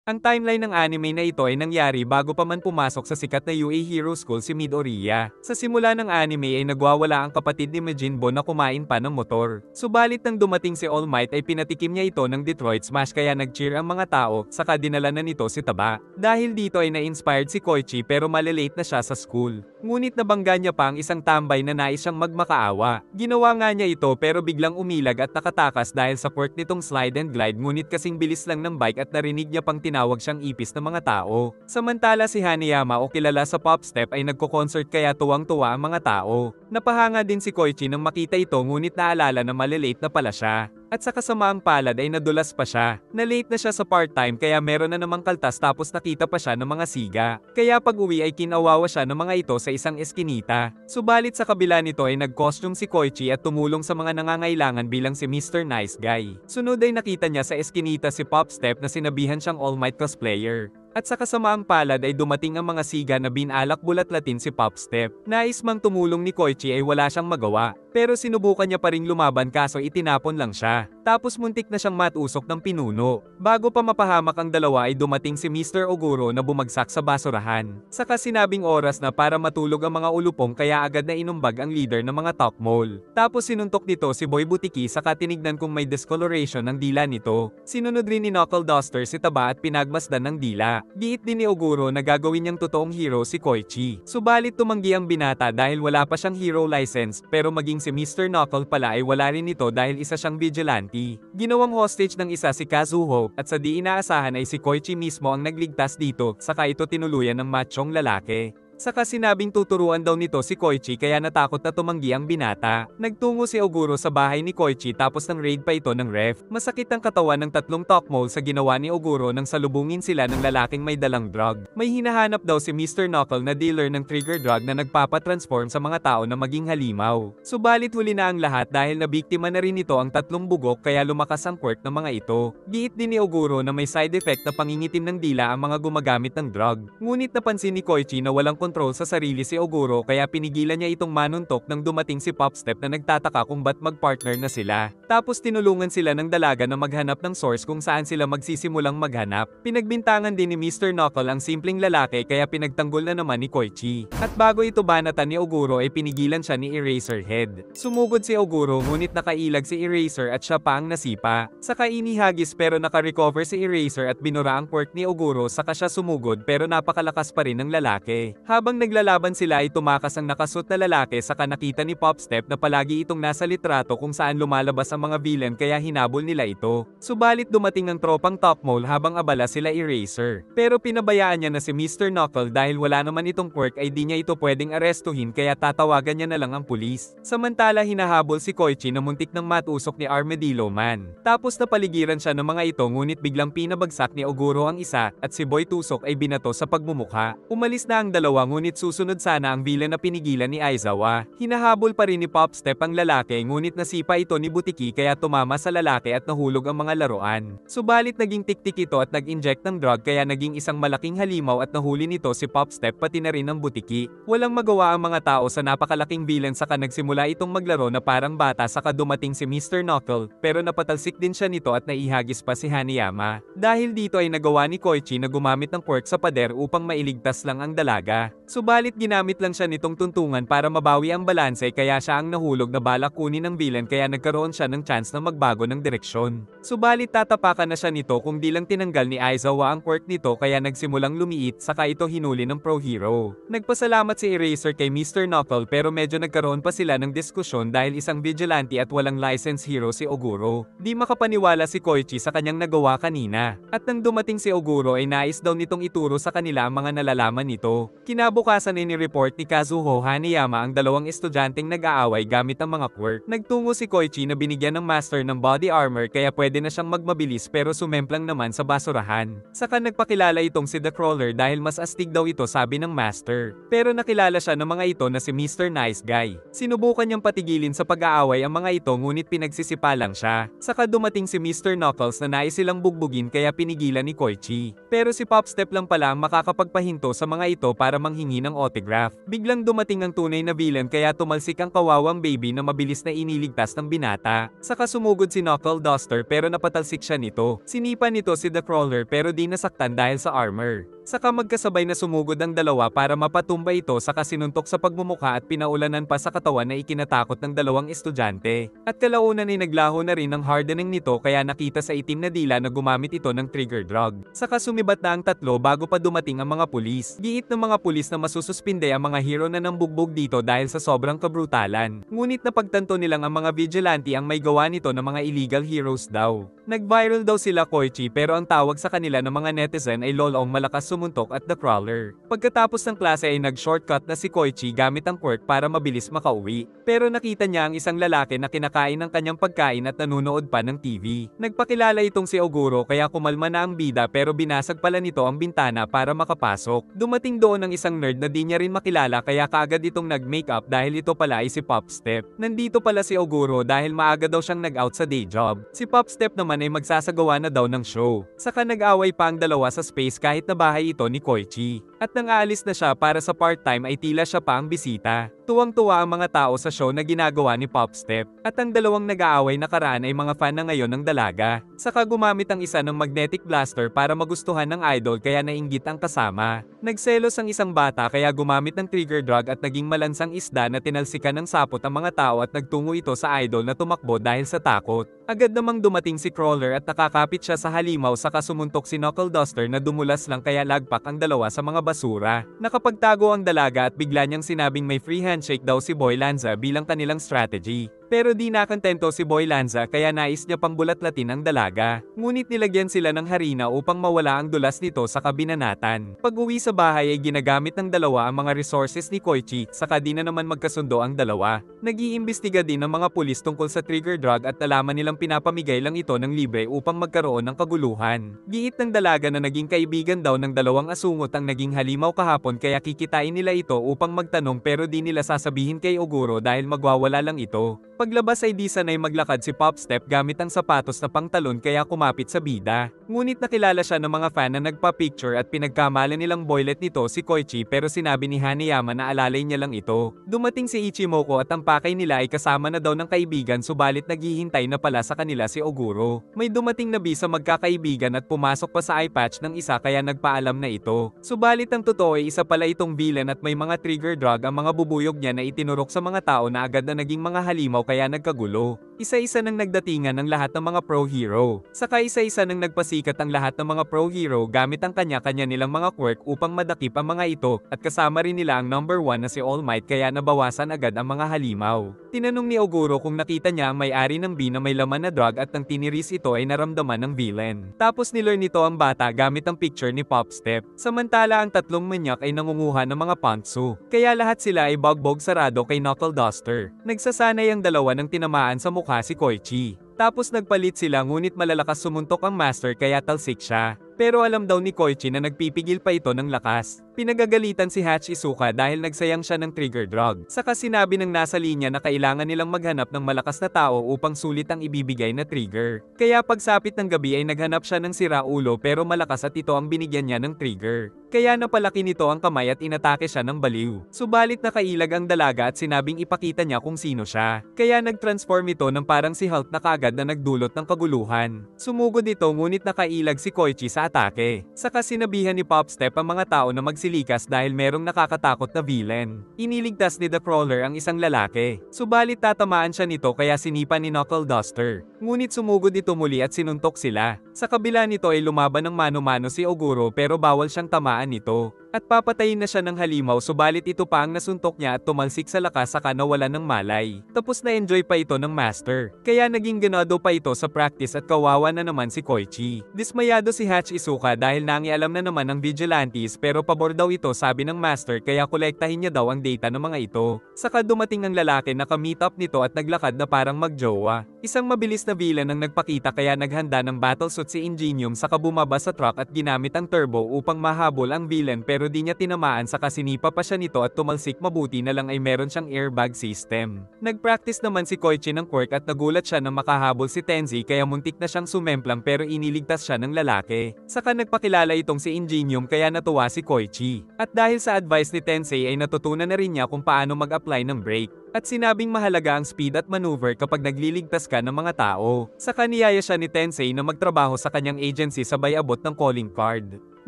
Ang timeline ng anime na ito ay nangyari bago pa man pumasok sa sikat na UA Hero School si Midoriya. Sa simula ng anime ay nagwawala ang kapatid ni Majinbo na kumain pa ng motor. Subalit nang dumating si All Might ay pinatikim niya ito ng Detroit Smash kaya nag-cheer ang mga tao, saka dinala na nito si Taba. Dahil dito ay na-inspired si Koichi pero malilate na siya sa school. Ngunit nabangga niya pa ang isang tambay na nais siyang magmakaawa. Ginawa nga niya ito pero biglang umilag at nakatakas dahil sa quirk nitong slide and glide ngunit kasing bilis lang ng bike at narinig niya pang tinawag siyang ipis ng mga tao. Samantala si Hanayama o kilala sa pop step ay nagko-concert kaya tuwang-tuwa ang mga tao. Napahanga din si Koichi nang makita ito ngunit naalala na malilate na pala siya. At sa kasamaang palad ay nadulas pa siya. Na-late na siya sa part-time kaya meron na namang kaltas tapos nakita pa siya ng mga siga. Kaya pag-uwi ay kinawawa siya ng mga ito sa isang eskinita. Subalit sa kabila nito ay nag-costume si Koichi at tumulong sa mga nangangailangan bilang si Mr. Nice Guy. Sunod ay nakita niya sa eskinita si Pop Step na sinabihan siyang All Might cosplayer. At sa kasamaang palad ay dumating ang mga siga na binalak bulat-latin si Pop Step. Nais mang tumulong ni Koichi ay wala siyang magawa. Pero sinubukan niya pa ring lumaban kaso itinapon lang siya. Tapos muntik na siyang matusok ng pinuno. Bago pa mapahamak ang dalawa ay dumating si Mr. Oguro na bumagsak sa basurahan. Saka sinabing oras na para matulog ang mga ulupong kaya agad na inumbag ang leader ng mga top mall. Tapos sinuntok nito si Boy Butiki saka tinignan kung may discoloration ng dila nito. Sinunod rin ni Knuckle Duster si Taba at pinagmasdan ng dila. Giit din ni Oguro na gagawin niyang totoong hero si Koichi. Subalit tumanggi ang binata dahil wala pa siyang hero license pero maging si Mr. Knuckle pala ay wala rin ito dahil isa siyang vigilante. Ginawang hostage ng isa si Kazuho at sa di inaasahan ay si Koichi mismo ang nagligtas dito saka ito tinuluyan ng machong lalaki. Saka sinabing tuturuan daw nito si Koichi kaya natakot na tumanggi ang binata. Nagtungo si Oguro sa bahay ni Koichi tapos nang raid pa ito ng ref. Masakit ang katawan ng tatlong tokmol sa ginawa ni Oguro nang salubungin sila ng lalaking may dalang drug. May hinahanap daw si Mr. Knuckle na dealer ng trigger drug na nagpapatransform sa mga tao na maging halimaw. Subalit huli na ang lahat dahil nabiktima na rin ito ang tatlong bugok kaya lumakas ang quirk ng mga ito. Giit din ni Oguro na may side effect na pangingitim ng dila ang mga gumagamit ng drug. Ngunit napansin ni Koichi na walang kontrol sa sarili si Oguro kaya pinigilan niya itong manuntok nang dumating si Pop Step na nagtataka kung ba't mag-partner na sila. Tapos tinulungan sila ng dalaga na maghanap ng source kung saan sila magsisimulang maghanap. Pinagbintangan din ni Mr. Knuckle ang simpleng lalaki kaya pinagtanggol na naman ni Koichi. At bago ito banatan ni Oguro ay pinigilan siya ni Eraserhead. Sumugod si Oguro ngunit nakailag si Eraser at siya pa ang nasipa. Saka inihagis pero naka-recover si Eraser at binura ang quirk ni Oguro saka siya sumugod pero napakalakas pa rin ng lalaki. Habang naglalaban sila ay tumakas ang nakasuot na lalaki saka nakita ni Pop Step na palagi itong nasa litrato kung saan lumalabas ang mga villain kaya hinabol nila ito. Subalit dumating ang tropang top mall habang abala sila Eraser. Pero pinabayaan niya na si Mr. Knuckle dahil wala naman itong quirk ay di niya ito pwedeng arestuhin kaya tatawagan niya na lang ang pulis. Samantala hinahabol si Koichi na muntik ng matusok ni Armadillo Man. Tapos napaligiran siya ng mga ito ngunit biglang pinabagsak ni Oguro ang isa at si Boy Tusok ay binato sa pagmumukha. Umalis na ang dalawa ngunit susunod sana ang villain na pinigilan ni Aizawa. Hinahabol pa rin ni Pop Step ang lalaki ngunit nasipa ito ni Butiki kaya tumama sa lalaki at nahulog ang mga laruan. Subalit naging tiktik ito at nag-inject ng drug kaya naging isang malaking halimaw at nahuli nito si Pop Step pati na rin ang Butiki. Walang magawa ang mga tao sa napakalaking villain saka nagsimula itong maglaro na parang bata saka dumating si Mr. Knuckle pero napatalsik din siya nito at naihagis pa si Hanayama. Dahil dito ay nagawa ni Koichi na gumamit ng quirk sa pader upang mailigtas lang ang dalaga. Subalit ginamit lang siya nitong tuntungan para mabawi ang balanse kaya siya ang nahulog na balak kunin ng villain kaya nagkaroon siya ng chance na magbago ng direksyon. Subalit tatapakan na siya nito kung di lang tinanggal ni Aizawa ang quirk nito kaya nagsimulang lumiit saka ito hinuli ng pro hero. Nagpasalamat si Eraser kay Mr. Knuckle pero medyo nagkaroon pa sila ng diskusyon dahil isang vigilante at walang license hero si Oguro. Di makapaniwala si Koichi sa kanyang nagawa kanina. At nang dumating si Oguro ay nais daw nitong ituro sa kanila ang mga nalalaman nito. Kinabukasan ay ni-report ni Kazuho Hanayama ang dalawang estudyanteng nag-aaway gamit ang mga quirk. Nagtungo si Koichi na binigyan ng master ng body armor kaya pwede na siyang magmabilis pero sumemplang naman sa basurahan. Saka nagpakilala itong si The Crawler dahil mas astig daw ito sabi ng master. Pero nakilala siya ng mga ito na si Mr. Nice Guy. Sinubukan niyang patigilin sa pag-aaway ang mga ito ngunit pinagsisipa lang siya. Saka dumating si Mr. Knuckles na nais silang bugbugin kaya pinigilan ni Koichi. Pero si Pop Step lang pala ang makakapagpahinto sa mga ito para manghingi humingi ng autograph. Biglang dumating ang tunay na villain kaya tumalsik ang kawawang baby na mabilis na iniligtas ng binata. Saka sumugod si Knuckle Duster pero napatalsik siya nito. Sinipa nito si The Crawler pero di nasaktan dahil sa armor. Saka magkasabay na sumugod ang dalawa para mapatumba ito saka sinuntok sa pagmumukha at pinaulanan pa sa katawan na ikinatakot ng dalawang estudyante. At kalaunan ay naglaho na rin ang hardening nito kaya nakita sa itim na dila na gumamit ito ng trigger drug. Saka sumibat na ang tatlo bago pa dumating ang mga pulis. Giit ng mga pulis na masususpinde ang mga hero na nambugbog dito dahil sa sobrang kabrutalan. Ngunit napagtanto nilang ang mga vigilante ang may gawa nito ng mga illegal heroes daw. Nag-viral daw sila Koichi pero ang tawag sa kanila ng mga netizen ay lolong malakas sumuntok at The Crawler. Pagkatapos ng klase ay nag-shortcut na si Koichi gamit ang quirk para mabilis makauwi. Pero nakita niya ang isang lalaki na kinakain ng kanyang pagkain at nanunood pa ng TV. Nagpakilala itong si Oguro kaya kumalma na ang bida pero binasag pala nito ang bintana para makapasok. Dumating doon ang isang nerd na di niya rin makilala kaya kaagad itong nag-makeup dahil ito pala ay si Popstep. Nandito pala si Oguro dahil maaga daw siyang nag-out sa day job. Si Popstep naman ay magsasagawa na daw ng show. Saka nag-away pa ang dalawa sa space kahit na bahay ito ni Koichi. At nang aalis na siya para sa part-time ay tila siya pa ang bisita. Tuwang-tuwa ang mga tao sa show na ginagawa ni Popstep. At ang dalawang nag-aaway nakaraan ay mga fan na ngayon ng dalaga. Saka gumamit ang isa ng magnetic blaster para magustuhan ng idol kaya nainggit ang kasama. Nagselos ang isang bata kaya gumamit ng trigger drug at naging malansang isda na tinalsikan ng sapot ang mga tao at nagtungo ito sa idol na tumakbo dahil sa takot. Agad namang dumating si Crawler at nakakapit siya sa halimaw saka sumuntok si Knuckle Duster na dumulas lang kaya lagpak ang dalawa sa mga basura. Nakapagtago ang dalaga at bigla niyang sinabing may free handshake daw si Boy Lanza bilang kanilang strategy. Pero di nakontento si Boy Lanza kaya nais niya pang bulatlatin ang dalaga. Ngunit nilagyan sila ng harina upang mawala ang dulas nito sa kabinanatan. Pag-uwi sa bahay ay ginagamit ng dalawa ang mga resources ni Koichi saka di na naman magkasundo ang dalawa. Nag-iimbestiga din ng mga pulis tungkol sa trigger drug at nalaman nilang pinapamigay lang ito ng libre upang magkaroon ng kaguluhan. Giit ng dalaga na naging kaibigan daw ng dalawang asungot ang naging halimaw kahapon kaya kikitain nila ito upang magtanong pero di nila sasabihin kay Oguro dahil magwawala lang ito. Paglabas ay di sanay maglakad si Popstep gamit ang sapatos na pangtalon kaya kumapit sa bida. Ngunit nakilala siya ng mga fan na nagpa-picture at pinagkamalan nilang boylet nito si Koichi pero sinabi ni Hanayama na alalay niya lang ito. Dumating si Ichimoku at ang pakay nila ay kasama na daw ng kaibigan subalit naghihintay na pala sa kanila si Oguro. May dumating na bisa magkakaibigan at pumasok pa sa eye patch ng isa kaya nagpaalam na ito. Subalit ang totoo ay isa pala itong villain at may mga trigger drug ang mga bubuyog niya na itinurok sa mga tao na agad na naging mga halimaw kaya nagkagulo. Isa-isa nang nagdatingan ng lahat ng mga pro hero. Saka isa-isa nang nagpasikat ang lahat ng mga pro hero gamit ang kanya-kanya nilang mga quirk upang madakip ang mga ito at kasama rin nila ang number 1 na si All Might kaya nabawasan agad ang mga halimaw. Tinanong ni Oguro kung nakita niya ang may-ari ng bin na may laman na drug at nang tiniris ito ay naramdaman ng villain. Tapos nilure nito ang bata gamit ang picture ni Popstep. Samantala ang tatlong manyak ay nangunguha ng mga pantsu. Kaya lahat sila ay bagbog sarado kay Knuckle Duster. Nagsasanay ang dalawa ng tinamaan sa mukha si Koichi. Tapos nagpalit sila ngunit malalakas sumuntok ang master kaya talsik siya. Pero alam daw ni Koichi na nagpipigil pa ito ng lakas. Pinagagalitan si Hatch Isuka dahil nagsayang siya ng trigger drug. Saka sinabi ng nasa linya na kailangan nilang maghanap ng malakas na tao upang sulit ang ibibigay na trigger. Kaya pagsapit ng gabi ay naghanap siya ng siraulo pero malakas at ito ang binigyan niya ng trigger. Kaya napalaki nito ang kamay at inatake siya ng baliw. Subalit nakailag ang dalaga at sinabing ipakita niya kung sino siya. Kaya nag-transform ito ng parang si Hulk na kaagad na nagdulot ng kaguluhan. Sumugod ito ngunit nakailag si Koichi sa atake. Saka sinabihan ni Popstep ang mga tao na magsilikas dahil merong nakakatakot na villain. Iniligtas ni The Crawler ang isang lalaki. Subalit tatamaan siya nito kaya sinipa ni Knuckle Duster. Ngunit sumugod ito muli at sinuntok sila. Sa kabila nito ay lumaban ng mano-mano si Oguro pero bawal siyang tamaan nito. At papatayin na siya ng halimaw subalit ito pa ang nasuntok niya at tumalsik sa lakas saka nawalan ng malay. Tapos na-enjoy pa ito ng master. Kaya naging ganado pa ito sa practice at kawawa na naman si Koichi. Dismayado si Hatch Isuka dahil nangialam na naman ng vigilantes pero pabor daw ito sabi ng master kaya kolektahin niya daw ang data ng mga ito. Saka dumating ang lalaki na ka-meet up nito at naglakad na parang magjowa. Isang mabilis na villain ang nagpakita kaya naghanda ng battlesuit si Ingenium saka bumaba sa truck at ginamit ang turbo upang mahabol ang villain pero pero di niya tinamaan sa kasinipa pa siya nito at tumalsik, mabuti na lang ay meron siyang airbag system. Nag-practice naman si Koichi ng quirk at nagulat siya nang makahabol si Tensei kaya muntik na siyang sumemplang pero iniligtas siya ng lalaki. Saka nagpakilala itong si Ingenium kaya natuwa si Koichi. At dahil sa advice ni Tensei ay natutunan na rin niya kung paano mag-apply ng brake. At sinabing mahalaga ang speed at maneuver kapag nagliligtas ka ng mga tao. Saka niyaya siya ni Tensei na magtrabaho sa kanyang agency sabay abot ng calling card.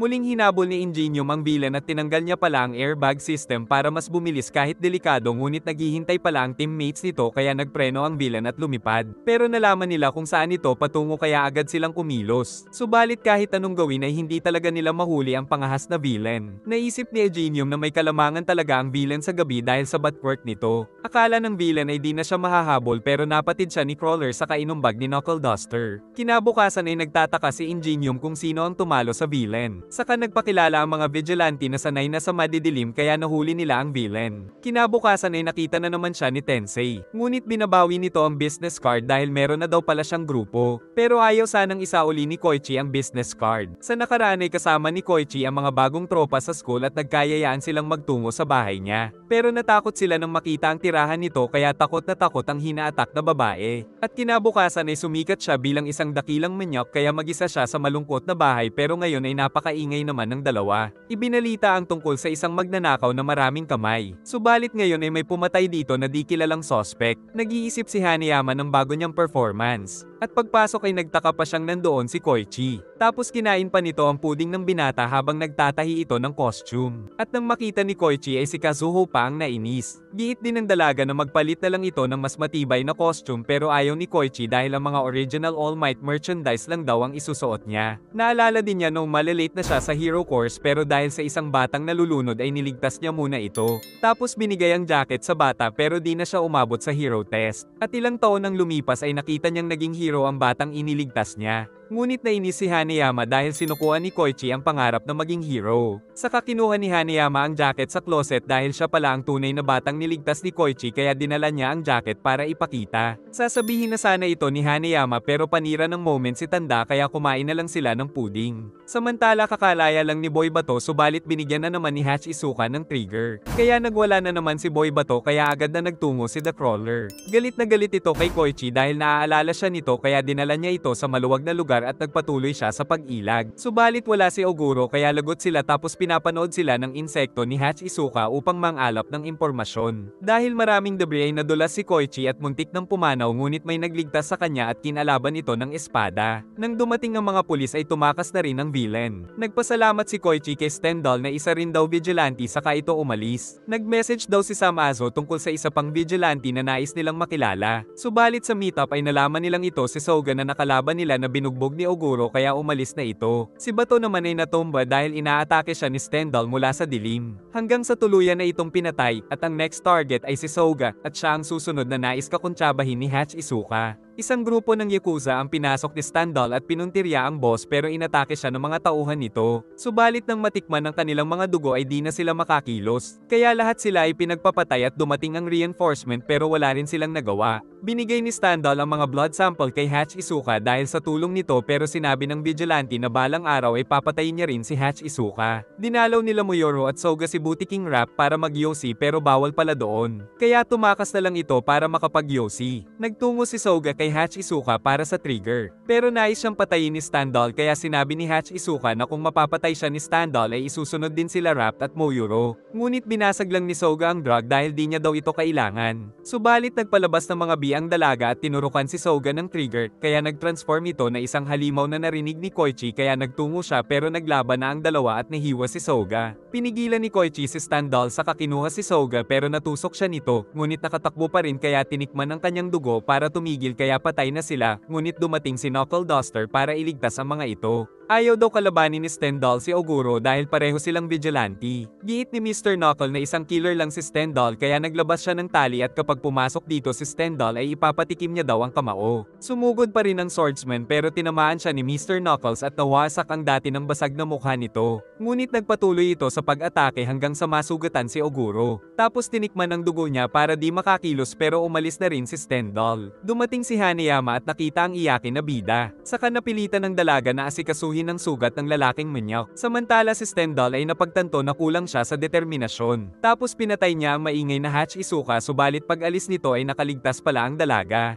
Muling hinabol ni Ingenium ang villain at tinanggal niya pala ang airbag system para mas bumilis kahit delikado, ngunit naghihintay pala ang teammates nito kaya nagpreno ang villain at lumipad. Pero nalaman nila kung saan ito patungo kaya agad silang kumilos. Subalit kahit anong gawin ay hindi talaga nila mahuli ang pangahas na villain. Naisip ni Ingenium na may kalamangan talaga ang villain sa gabi dahil sa batwork nito. Akala ng villain ay di na siya mahahabol pero napatid siya ni Crawler sa kainumbag ni Knuckle Duster. Kinabukasan ay nagtataka si Ingenium kung sino ang tumalo sa villain. Saka nagpakilala ang mga vigilante na sanay na sa madidilim kaya nahuli nila ang villain. Kinabukasan ay nakita na naman siya ni Tensei. Ngunit binabawi nito ang business card dahil meron na daw pala siyang grupo. Pero ayaw sanang isauli ni Koichi ang business card. Sa nakaraan ay kasama ni Koichi ang mga bagong tropa sa school at nagkayayaan silang magtungo sa bahay niya. Pero natakot sila nang makita ang tirahan nito kaya takot na takot ang hina-attack na babae. At kinabukasan ay sumikat siya bilang isang dakilang manyak kaya mag-isa siya sa malungkot na bahay pero ngayon ay napakaingay naman ng dalawa. Ibinalita ang tungkol sa isang magnanakaw na maraming kamay. Subalit ngayon ay may pumatay dito na di kilalang suspect. Nag-iisip si Hanayama ng bago niyang performance. At pagpasok ay nagtaka pa siyang nandoon si Koichi. Tapos kinain pa nito ang puding ng binata habang nagtatahi ito ng costume. At nang makita ni Koichi ay si Kazuho pa ang nainis. Giit din ng dalaga na magpalit na lang ito ng mas matibay na costume pero ayaw ni Koichi dahil ang mga original All Might merchandise lang daw ang isusuot niya. Naalala din niya nung malilate na siya sa hero course pero dahil sa isang batang nalulunod ay niligtas niya muna ito. Tapos binigay ang jacket sa bata pero di na siya umabot sa hero test. At ilang taon nang lumipas ay nakita niyang naging hero ang batang iniligtas niya. Ngunit nainis si Hanayama dahil sinukuan ni Koichi ang pangarap na maging hero. Saka kinuha ni Hanayama ang jacket sa closet dahil siya pala ang tunay na batang niligtas ni Koichi kaya dinala niya ang jacket para ipakita. Sasabihin na sana ito ni Hanayama pero panira ng moment si Tanda kaya kumain na lang sila ng puding. Samantala kakalaya lang ni Boy Bato subalit binigyan na naman ni Hatch Isuka ng trigger. Kaya nagwala na naman si Boy Bato kaya agad na nagtungo si The Crawler. Galit na galit ito kay Koichi dahil naaalala siya nito kaya dinala niya ito sa maluwag na lugar at nagpatuloy siya sa pag-ilag. Subalit wala si Oguro kaya lagot sila tapos pinapanood sila ng insekto ni Hatch Isuka upang mangalap ng impormasyon. Dahil maraming debris ay nadulas si Koichi at muntik ng pumanaw ngunit may nagligtas sa kanya at kinalaban ito ng espada. Nang dumating ang mga pulis ay tumakas na rin ang villain. Nagpasalamat si Koichi kay Stendhal na isa rin daw vigilante saka ito umalis. Nag-message daw si Samazo tungkol sa isa pang vigilante na nais nilang makilala. Subalit sa meetup ay nalaman nilang ito si Soga na nakalaban nila na binugbog ni Oguro kaya umalis na ito. Si Bato naman ay natumba dahil inaatake siya ni Stendhal mula sa dilim. Hanggang sa tuluyan na itong pinatay at ang next target ay si Soga at siya ang susunod na nais kakuntsabahin ni Hatch Isuka. Isang grupo ng Yakuza ang pinasok ni Stendhal at pinuntirya ang boss pero inatake siya ng mga tauhan nito. Subalit nang matikman ng kanilang mga dugo ay di na sila makakilos. Kaya lahat sila ay pinagpapatay at dumating ang reinforcement pero wala rin silang nagawa. Binigay ni Stendhal ang mga blood sample kay Hatch Isuka dahil sa tulong nito pero sinabi ng vigilante na balang araw ay papatayin niya rin si Hatch Isuka. Dinalaw nila Moyoro at Soga si Booty King Rap para mag-yosi pero bawal pala doon. Kaya tumakas na lang ito para makapag-yosi. Nagtungo si Soga kay Hatch Isuka para sa trigger. Pero nais siyang patayin ni Stendhal kaya sinabi ni Hatch Isuka na kung mapapatay siya ni Stendhal ay isusunod din sila Rap at Moyoro. Ngunit binasag lang ni Soga ang drug dahil di niya daw ito kailangan. Subalit nagpalabas ng mga ang dalaga at tinurukan si Soga ng trigger kaya nag-transform ito na isang halimaw na narinig ni Koichi kaya nagtungo siya pero naglaban na ang dalawa at nahiwa si Soga. Pinigilan ni Koichi si Stendhal saka kinuha si Soga pero natusok siya nito ngunit nakatakbo pa rin kaya tinikman ang kanyang dugo para tumigil kaya patay na sila ngunit dumating si Knuckle Duster para iligtas ang mga ito. Ayaw daw kalabanin ni Stendhal si Oguro dahil pareho silang vigilante. Giit ni Mr. Knuckle na isang killer lang si Stendhal kaya naglabas siya ng tali at kapag pumasok dito si Stendhal ay ipapatikim niya daw ang kamao. Sumugod pa rin ang swordsman pero tinamaan siya ni Mr. Knuckles at nawasak ang dati ng basag na mukha nito. Ngunit nagpatuloy ito sa pag-atake hanggang sa masugatan si Oguro. Tapos tinikman ang dugo niya para di makakilos pero umalis na rin si Stendhal. Dumating si Hanayama at nakita ang iyakin na bida. Saka napilitan ng dalaga na asikasuhin bilhin ng sugat ng lalaking manyak. Samantala si Stendhal ay napagtanto na kulang siya sa determinasyon. Tapos pinatay niya ang maingay na Hatch Isuka subalit pag alis nito ay nakaligtas pala ang dalaga.